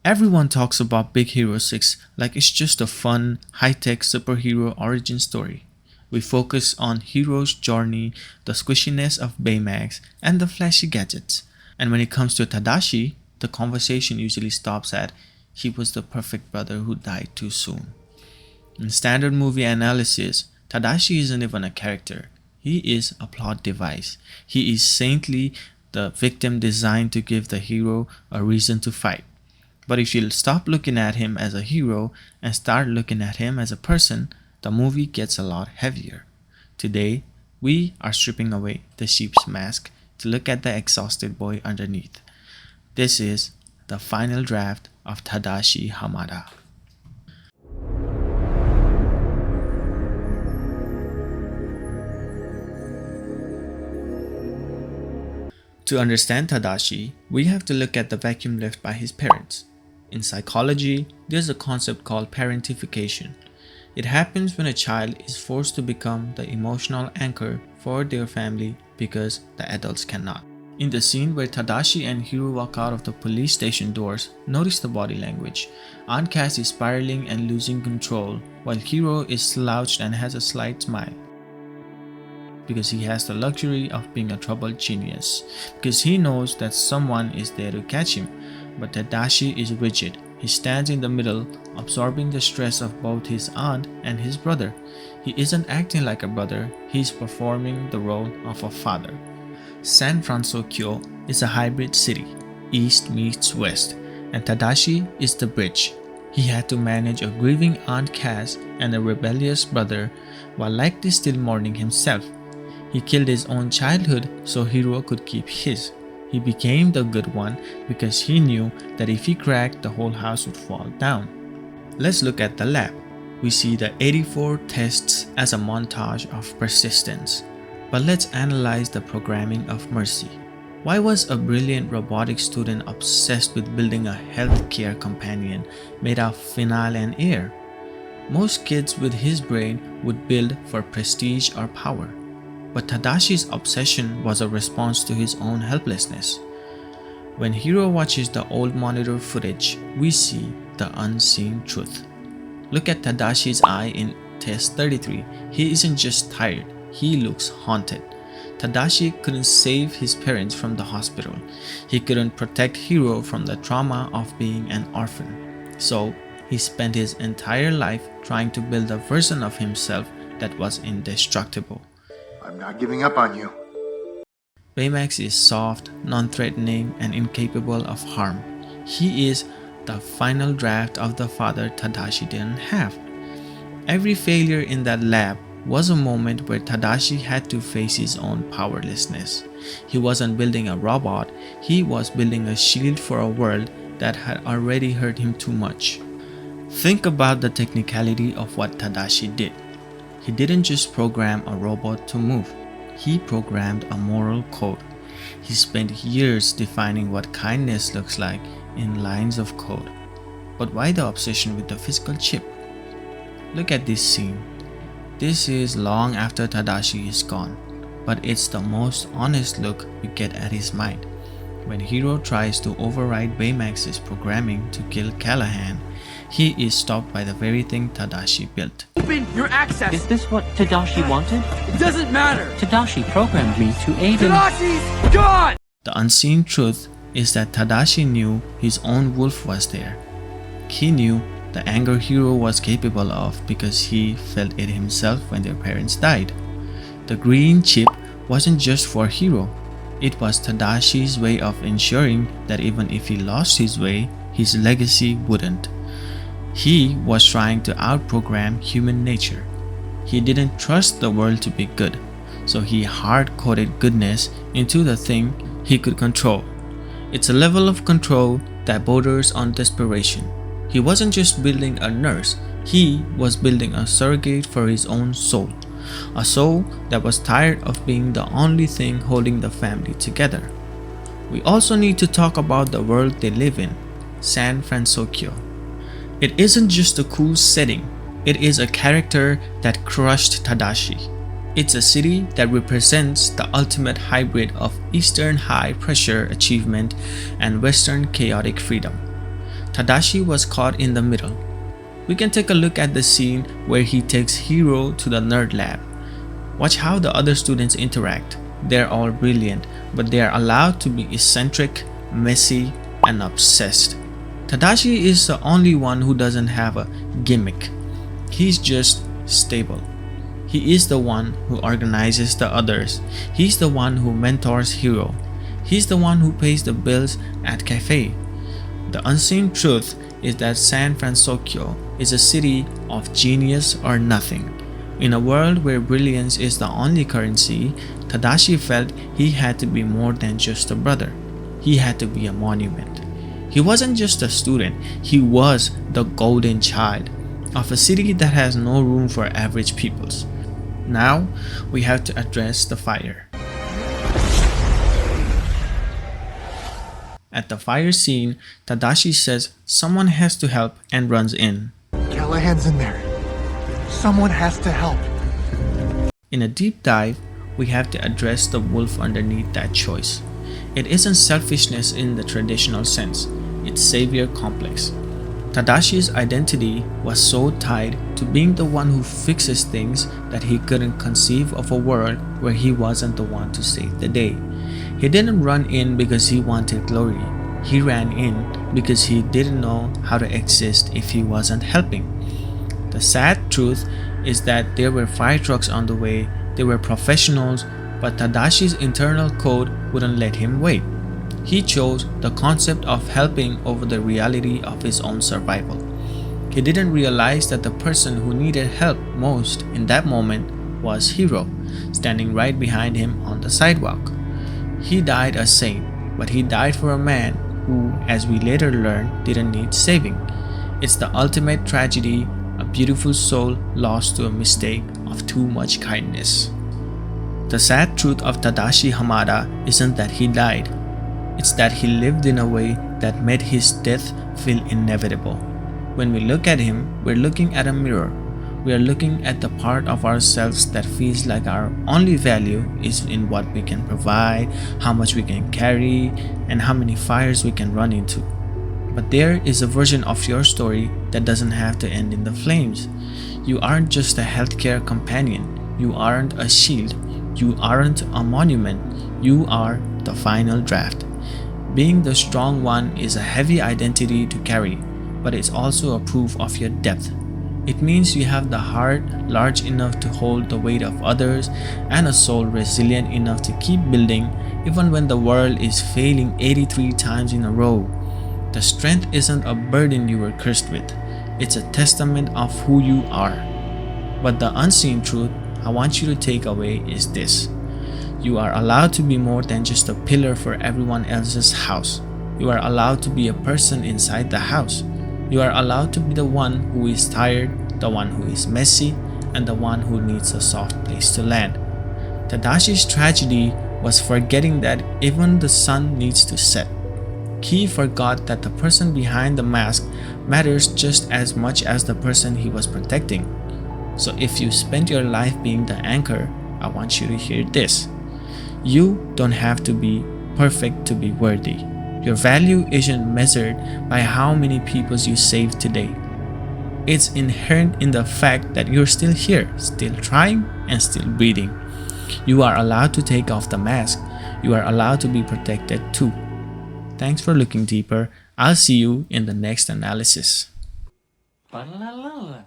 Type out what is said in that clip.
Everyone talks about Big Hero 6 like it's just a fun, high-tech superhero origin story. We focus on Hiro's journey, the squishiness of Baymax, and the flashy gadgets. And when it comes to Tadashi, the conversation usually stops at he was the perfect brother who died too soon. In standard movie analysis, Tadashi isn't even a character. He is a plot device. He is saintly, the victim designed to give the hero a reason to fight. But if you stop looking at him as a hero and start looking at him as a person, the movie gets a lot heavier. Today, we are stripping away the sheep's mask to look at the exhausted boy underneath. This is the final draft of Tadashi Hamada. To understand Tadashi, we have to look at the vacuum left by his parents. In psychology, there's a concept called parentification. It happens when a child is forced to become the emotional anchor for their family because the adults cannot. In the scene where Tadashi and Hiro walk out of the police station doors, notice the body language. Aunt Cass is spiraling and losing control, while Hiro is slouched and has a slight smile. Because he has the luxury of being a troubled genius, because he knows that someone is there to catch him. But Tadashi is rigid. He stands in the middle, absorbing the stress of both his aunt and his brother. He isn't acting like a brother, he's performing the role of a father. San Francisco is a hybrid city, east meets west, and Tadashi is the bridge. He had to manage a grieving Aunt Cass and a rebellious brother while likely still mourning himself. He killed his own childhood so Hiro could keep his. He became the good one because he knew that if he cracked, the whole house would fall down. Let's look at the lab. We see the 84 tests as a montage of persistence. But let's analyze the programming of mercy. Why was a brilliant robotics student obsessed with building a healthcare companion made of phenyl and air? Most kids with his brain would build for prestige or power. But Tadashi's obsession was a response to his own helplessness. When Hiro watches the old monitor footage, we see the unseen truth. Look at Tadashi's eye in test 33. He isn't just tired, he looks haunted. Tadashi couldn't save his parents from the hospital. He couldn't protect Hiro from the trauma of being an orphan. So, he spent his entire life trying to build a version of himself that was indestructible. I'm not giving up on you. Baymax is soft, non-threatening, and incapable of harm. He is the final draft of the father Tadashi didn't have. Every failure in that lab was a moment where Tadashi had to face his own powerlessness. He wasn't building a robot, he was building a shield for a world that had already hurt him too much. Think about the technicality of what Tadashi did. He didn't just program a robot to move, he programmed a moral code. He spent years defining what kindness looks like in lines of code. But why the obsession with the physical chip? Look at this scene. This is long after Tadashi is gone, but it's the most honest look we get at his mind. When Hiro tries to override Baymax's programming to kill Callahan, he is stopped by the very thing Tadashi built. Open your access! Is this what Tadashi wanted? It doesn't matter! Tadashi programmed me to aid in— Tadashi's gone! The unseen truth is that Tadashi knew his own wolf was there. He knew the anger Hiro was capable of because he felt it himself when their parents died. The green chip wasn't just for Hiro. It was Tadashi's way of ensuring that even if he lost his way, his legacy wouldn't. He was trying to outprogram human nature. He didn't trust the world to be good, so he hard-coded goodness into the thing he could control. It's a level of control that borders on desperation. He wasn't just building a nurse, he was building a surrogate for his own soul. A soul that was tired of being the only thing holding the family together. We also need to talk about the world they live in, San Francisco. It isn't just a cool setting, it is a character that crushed Tadashi. It's a city that represents the ultimate hybrid of Eastern high-pressure achievement and Western chaotic freedom. Tadashi was caught in the middle. We can take a look at the scene where he takes Hiro to the nerd lab. Watch how the other students interact. They're all brilliant, but they are allowed to be eccentric, messy, and obsessed. Tadashi is the only one who doesn't have a gimmick. He's just stable. He is the one who organizes the others. He's the one who mentors Hiro. He's the one who pays the bills at cafe. The unseen truth is that San Francisco is a city of genius or nothing. In a world where brilliance is the only currency, Tadashi felt he had to be more than just a brother. He had to be a monument. He wasn't just a student, he was the golden child of a city that has no room for average peoples. Now, we have to address the fire. At the fire scene, Tadashi says someone has to help and runs in. Callahan's in there. Someone has to help. In a deep dive, we have to address the wolf underneath that choice. It isn't selfishness in the traditional sense, it's savior complex. Tadashi's identity was so tied to being the one who fixes things that he couldn't conceive of a world where he wasn't the one to save the day. He didn't run in because he wanted glory. He ran in because he didn't know how to exist if he wasn't helping. The sad truth is that there were fire trucks on the way, they were professionals, but Tadashi's internal code wouldn't let him wait. He chose the concept of helping over the reality of his own survival. He didn't realize that the person who needed help most in that moment was Hiro, standing right behind him on the sidewalk. He died a saint, but he died for a man who, as we later learned, didn't need saving. It's the ultimate tragedy, a beautiful soul lost to a mistake of too much kindness. The sad truth of Tadashi Hamada isn't that he died. It's that he lived in a way that made his death feel inevitable. When we look at him, we're looking at a mirror. We are looking at the part of ourselves that feels like our only value is in what we can provide, how much we can carry, and how many fires we can run into. But there is a version of your story that doesn't have to end in the flames. You aren't just a healthcare companion. You aren't a shield. You aren't a monument. You are the final draft. Being the strong one is a heavy identity to carry, but it's also a proof of your depth. It means you have the heart large enough to hold the weight of others and a soul resilient enough to keep building even when the world is failing 83 times in a row. The strength isn't a burden you were cursed with, it's a testament of who you are. But the unseen truth I want you to take away is this. You are allowed to be more than just a pillar for everyone else's house. You are allowed to be a person inside the house. You are allowed to be the one who is tired, the one who is messy, and the one who needs a soft place to land. Tadashi's tragedy was forgetting that even the sun needs to set. He forgot that the person behind the mask matters just as much as the person he was protecting. So if you spent your life being the anchor, I want you to hear this. You don't have to be perfect to be worthy. Your value isn't measured by how many people you saved today. It's inherent in the fact that you're still here, still trying, and still breathing. You are allowed to take off the mask. You are allowed to be protected too. Thanks for looking deeper. I'll see you in the next analysis. Ba-la-la-la.